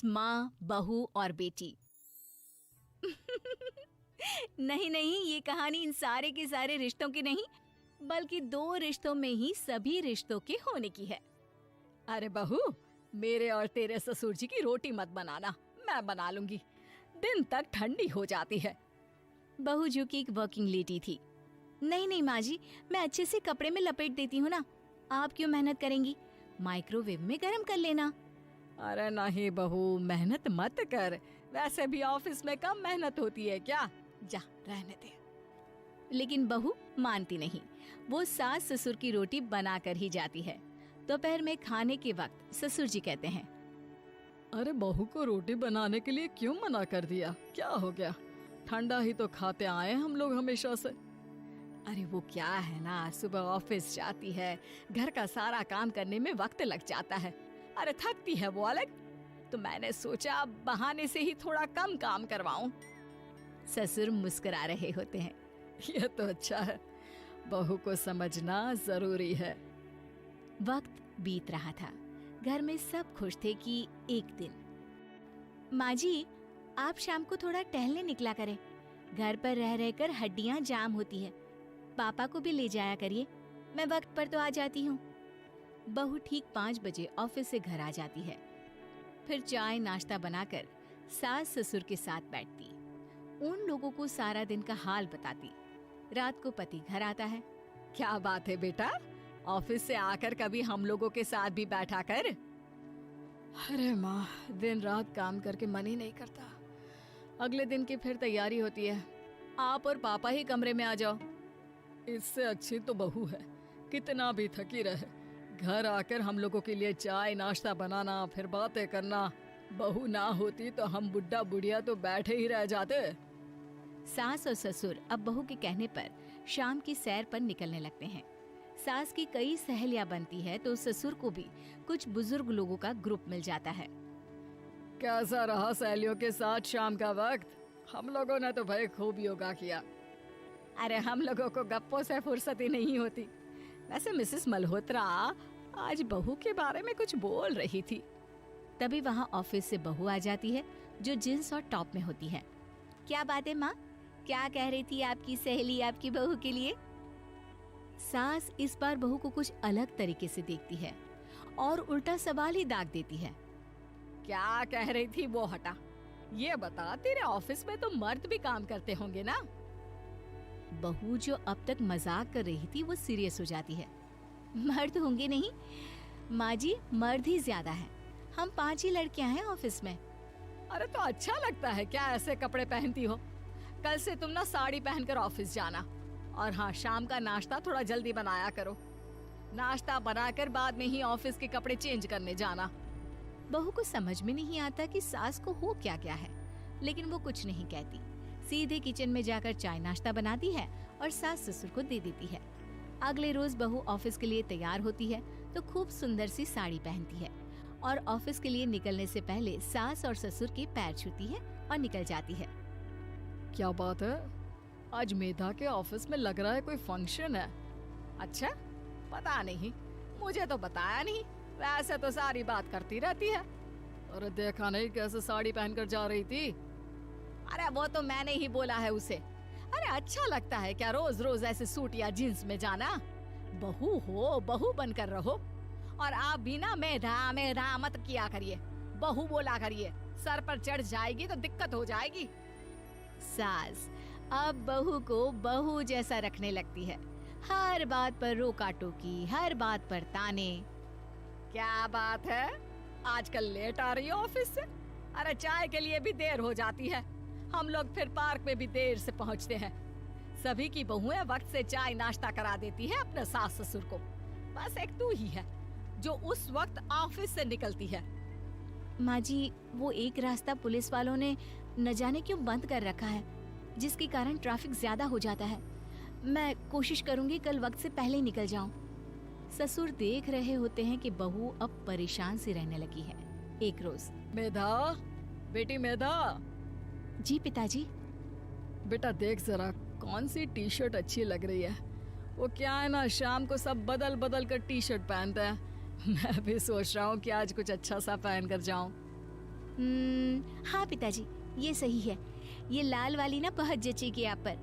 माँ, बहू और बेटी। नहीं नहीं, ये कहानी इन सारे के सारे रिश्तों की नहीं, बल्कि 2 रिश्तों में ही सभी रिश्तों के होने की है। अरे बहू, मेरे और तेरे ससुर जी की रोटी मत बनाना, मैं बना लूंगी, दिन तक ठंडी हो जाती है। बहू जो कि एक वर्किंग लेडी थी। नहीं नहीं माँ जी, मैं अच्छे से कपड़े में लपेट देती हूँ ना, आप क्यों मेहनत करेंगी, माइक्रोवेव में गर्म कर लेना। अरे नहीं बहू, मेहनत मत कर, वैसे भी ऑफिस में कम मेहनत होती है क्या, जा रहने दे। लेकिन बहू मानती नहीं, वो सास ससुर की रोटी बनाकर ही जाती है। दोपहर में खाने के वक्त ससुर जी कहते हैं, अरे बहू को रोटी बनाने के लिए क्यों मना कर दिया, क्या हो गया, ठंडा ही तो खाते आए हम लोग हमेशा से। अरे वो क्या है ना, सुबह ऑफिस जाती है, घर का सारा काम करने में वक्त लग जाता है, अरे थकती है वो अलग, तो मैंने सोचा बहाने से ही थोड़ा कम काम करवाऊं। ससुर मुस्कुरा रहे होते हैं। ये तो अच्छा है, बहू को समझना जरूरी है। वक्त बीत रहा था, घर में सब खुश थे कि एक दिन, माँ जी आप शाम को थोड़ा टहलने निकला करें, घर पर रह रहकर हड्डियां जाम होती है, पापा को भी ले जाया करिए, मैं वक्त पर तो आ जाती हूँ। बहू ठीक 5 बजे ऑफिस से घर आ जाती है, फिर चाय नाश्ता बनाकर सास ससुर के साथ बैठती, उन लोगों को सारा दिन का हाल बताती। रात को पति घर आता है। क्या बात है बेटा, ऑफिस से आकर कभी हम लोगों के साथ भी बैठा कर। अरे माँ, दिन रात काम करके मन ही नहीं करता, अगले दिन की फिर तैयारी होती है, आप और पापा ही कमरे में आ जाओ। इससे अच्छी तो बहू है, कितना भी थकी रहे, घर आकर हम लोगों के लिए चाय नाश्ता बनाना, फिर बातें करना। बहू ना होती तो हम बुढ़ा बुढ़िया तो बैठे ही रह जाते। सास और ससुर अब बहू के कहने पर शाम की सैर पर निकलने लगते हैं। सास की कई सहेलियां बनती है तो ससुर को भी कुछ बुजुर्ग लोगों का ग्रुप मिल जाता है। कैसा रहा सहेलियों के साथ शाम का वक्त? हम लोगों ने तो भाई खूब योगा किया। अरे हम लोगों को गप्पों से फुर्सत ही नहीं होती। वैसे मिसेस मल्होत्रा आज बहू के बारे में कुछ बोल रही थी। तभी वहाँ ऑफिस से बहू आ जाती है जो जींस और टॉप में होती है। क्या बात है माँ, क्या कह रही थी आपकी सहेली आपकी बहू के लिए? सास इस बार बहू को कुछ अलग तरीके से देखती है और उल्टा सवाल ही दाग देती है। क्या कह रही थी वो हटा, ये बता, तेरे ऑफिस में तो मर्द भी काम करते होंगे ना? बहू जो अब तक मजाक कर रही थी वो सीरियस हो जाती है। मर्द होंगे नहीं माँ जी, मर्द ही ज्यादा है, हम 5 ही लड़कियां हैं ऑफिस में। अरे तो अच्छा लगता है क्या ऐसे कपड़े पहनती हो? कल से तुम ना साड़ी पहनकर ऑफिस जाना, और हाँ, शाम का नाश्ता थोड़ा जल्दी बनाया करो, नाश्ता बनाकर बाद में ही ऑफिस के कपड़े चेंज करने जाना। बहू को समझ में नहीं आता कि सास को हो क्या क्या है, लेकिन वो कुछ नहीं कहती, सीधे किचन में जाकर चाय नाश्ता बनाती है और सास ससुर को दे देती है। अगले रोज बहू ऑफिस के लिए तैयार होती है तो खूब सुंदर सी साड़ी पहनती है और ऑफिस के लिए निकलने से पहले सास और ससुर के पैर छूती है और निकल जाती है। क्या बात है, आज मेधा के ऑफिस में लग रहा है कोई फंक्शन है। अच्छा, पता नहीं, मुझे तो बताया नहीं, वैसे तो सारी बात करती रहती है। अरे देखा नहीं कैसे साड़ी पहनकर जा रही थी? अरे वो तो मैंने ही बोला है उसे। अरे अच्छा लगता है क्या रोज रोज ऐसे सूट या जींस में जाना? बहू हो, बहू बनकर रहो, और आप भी ना मेधा मेधा मत किया करिए, बहू बोला करिए, सर पर चढ़ जाएगी तो दिक्कत हो जाएगी। सास अब बहू को बहू जैसा रखने लगती है, हर बात पर रोका टोकी, हर बात पर ताने। क्या बात है, आजकल लेट आ रही हो ऑफिस से? अरे चाय के लिए भी देर हो जाती है, हम लोग फिर पार्क में भी देर से पहुंचते हैं। सभी की बहुएं वक्त से चाय नाश्ता करा देती है अपने सास ससुर को, बस एक तू ही है जो उस वक्त ऑफिस से निकलती है। माँ जी, वो एक रास्ता पुलिस वालों ने न जाने क्यों बंद कर रखा है, जिसके कारण ट्रैफिक ज्यादा हो जाता है। मैं कोशिश करूंगी कल वक्त से पहले ही निकल जाऊं। ससुर देख रहे होते हैं कि बहू अब परेशान सी रहने लगी है। एक रोज, मेधा, बेटी मेधा। जी पिताजी। बेटा देख जरा कौन सी टी शर्ट अच्छी लग रही है। वो क्या है ना, शाम को सब बदल बदल कर टी शर्ट पहनते हैं, मैं भी सोच रहा हूँ कि आज कुछ अच्छा सा पहन कर जाऊं। हाँ पिताजी, ये सही है। ये लाल वाली ना बहुत जचेगी आप पर।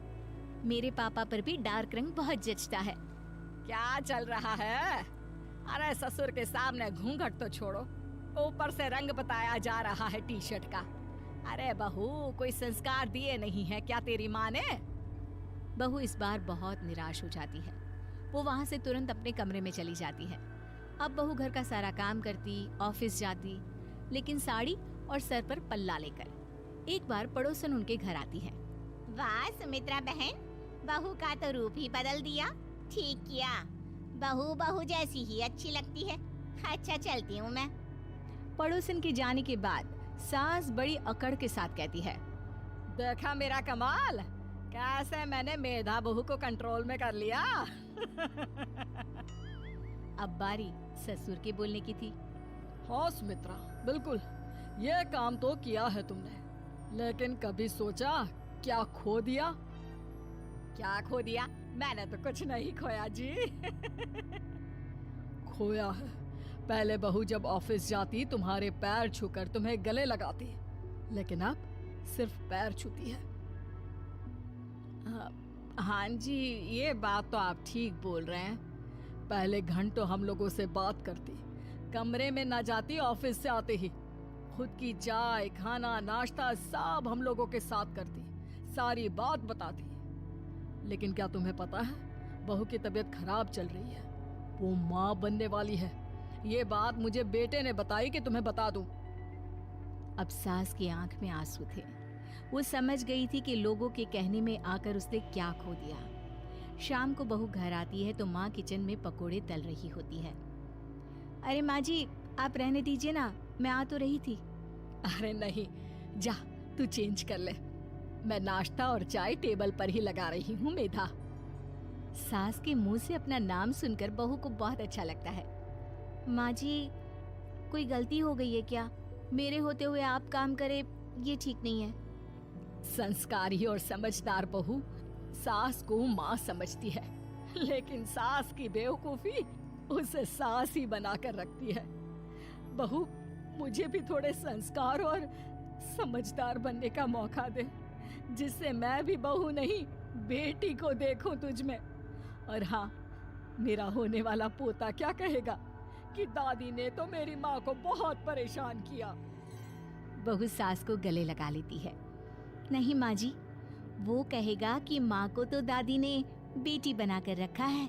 मेरे पापा पर भी डार्क रंग बहुत जचता है। क्या चल रहा है? अरे ससुर के सामने घूंघट तो छोड़ो, ऊपर से रंग बताया जा रहा है टी शर्ट का। अरे बहू, कोई संस्कार दिए नहीं है क्या तेरी माँ ने? बहू इस बार बहुत निराश हो जाती है। वो वहाँ से तुरंत अपने कमरे में चली जाती है। अब बहू घर का सारा काम करती, ऑफिस जाती, लेकिन साड़ी और सर पर पल्ला लेकर। एक बार पड़ोसन उनके घर आती है। वाह सुमित्रा बहन, बहू का तो रूप ही बदल दिया। ठीक किया, बहू बहू जैसी ही अच्छी लगती है। अच्छा चलती हूँ मैं। पड़ोसन के जाने के बाद सास बड़ी अकड़ के साथ कहती है, देखा मेरा कमाल, कैसे मैंने मेधा बहू को कंट्रोल में कर लिया। अब बारी ससुर के बोलने की थी। हाँ सुमित्रा, बिल्कुल, ये काम तो किया है तुमने, लेकिन कभी सोचा क्या खो दिया? क्या खो दिया? मैंने तो कुछ नहीं खोया जी। खोया है, पहले बहू जब ऑफिस जाती तुम्हारे पैर छूकर तुम्हें गले लगाती, लेकिन अब सिर्फ पैर छूती है। हाँ जी, ये बात तो आप ठीक बोल रहे हैं। पहले घंटों हम लोगों से बात करती, कमरे में ना जाती, ऑफिस से आते ही खुद की चाय, खाना, नाश्ता सब हम लोगों के साथ करती, सारी बात बताती। लेकिन क्या तुम्हें पता है, बहू की तबीयत खराब चल रही है, वो माँ बनने वाली है। ये बात मुझे बेटे ने बताई कि तुम्हें बता दूं। अब सास की आंख में आंसू थे। वो समझ गई थी कि लोगों के कहने में आकर उसने क्या खो दिया। शाम को बहू घर आती है तो माँ किचन में पकोड़े तल रही होती है। अरे माँ जी, आप रहने दीजिए ना, मैं आ तो रही थी। अरे नहीं, जा तू चेंज कर ले, मैं नाश्ता और चाय टेबल पर ही लगा रही हूँ मेधा। सास के मुंह से अपना नाम सुनकर बहू को बहुत अच्छा लगता है। माँ जी, कोई गलती हो गई है क्या? मेरे होते हुए आप काम करे, ये ठीक नहीं है। संस्कारी और समझदार बहू सास को माँ समझती है, लेकिन सास की बेवकूफी उसे सास ही बनाकर रखती है। बहू, मुझे भी थोड़े संस्कार और समझदार बनने का मौका दे, जिससे मैं भी बहू नहीं बेटी को देखूं तुझ में। और हाँ, मेरा होने वाला पोता क्या कहेगा कि दादी ने तो मेरी माँ को बहुत परेशान किया। बहू सास को गले लगा लेती है। नहीं माँ जी, वो कहेगा कि माँ को तो दादी ने बेटी बनाकर रखा है,